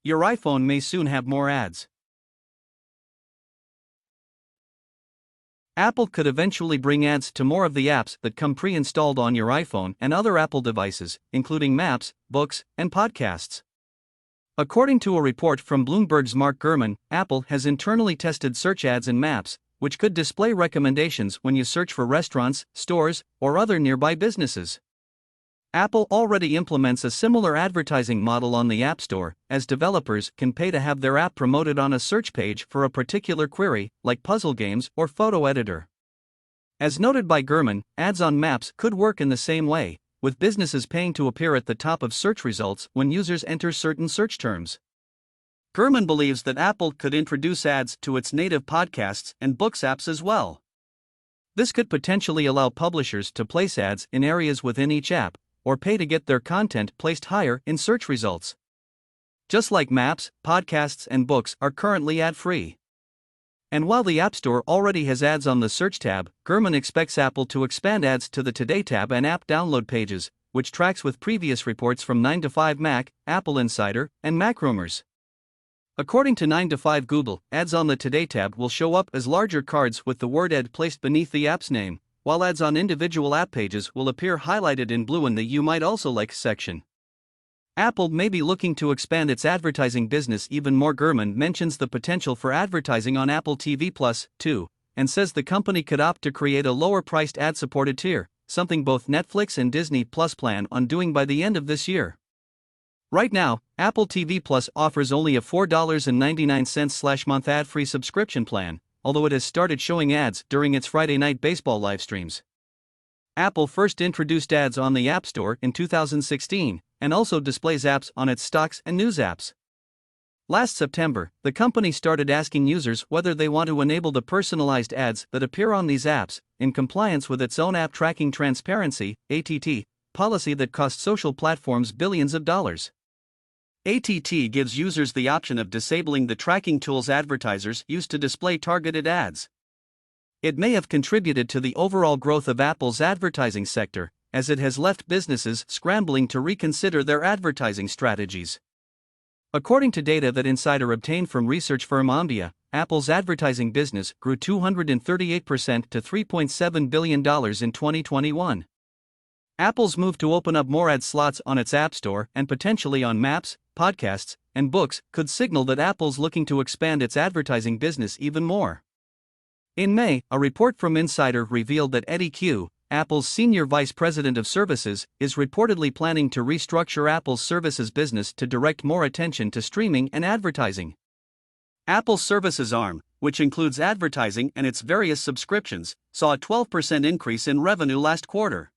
Your iPhone may soon have more ads. Apple could eventually bring ads to more of the apps that come pre-installed on your iPhone and other Apple devices, including Maps, Books, and Podcasts. According to a report from Bloomberg's Mark Gurman, Apple has internally tested search ads in Maps, which could display recommendations when you search for restaurants, stores, or other nearby businesses. Apple already implements a similar advertising model on the App Store, as developers can pay to have their app promoted on a search page for a particular query, like puzzle games or photo editor. As noted by Gurman, ads on Maps could work in the same way, with businesses paying to appear at the top of search results when users enter certain search terms. Gurman believes that Apple could introduce ads to its native podcasts and books apps as well. This could potentially allow publishers to place ads in areas within each app, or pay to get their content placed higher in search results. Just like Maps, podcasts, and books are currently ad-free. And while the App Store already has ads on the Search tab, Gurman expects Apple to expand ads to the Today tab and app download pages, which tracks with previous reports from 9to5Mac, Apple Insider, and MacRumors. According to 9to5 Google, ads on the Today tab will show up as larger cards with the word ad placed beneath the app's name, while ads on individual app pages will appear highlighted in blue in the You Might Also Like section. Apple may be looking to expand its advertising business even more. Gurman mentions the potential for advertising on Apple TV Plus, too, and says the company could opt to create a lower-priced ad-supported tier, something both Netflix and Disney Plus plan on doing by the end of this year. Right now, Apple TV Plus offers only a $4.99/month ad-free subscription plan, although it has started showing ads during its Friday night baseball live streams. Apple first introduced ads on the App Store in 2016, and also displays apps on its stocks and news apps. Last September, the company started asking users whether they want to enable the personalized ads that appear on these apps, in compliance with its own App Tracking Transparency (ATT) policy that costs social platforms billions of dollars. ATT gives users the option of disabling the tracking tools advertisers use to display targeted ads. It may have contributed to the overall growth of Apple's advertising sector, as it has left businesses scrambling to reconsider their advertising strategies. According to data that Insider obtained from research firm Omdia, Apple's advertising business grew 238% to $3.7 billion in 2021. Apple's move to open up more ad slots on its App Store and potentially on Maps, Podcasts, and Books could signal that Apple's looking to expand its advertising business even more. In May, a report from Insider revealed that Eddie Q, Apple's senior vice president of services, is reportedly planning to restructure Apple's services business to direct more attention to streaming and advertising. Apple's services arm, which includes advertising and its various subscriptions, saw a 12% increase in revenue last quarter.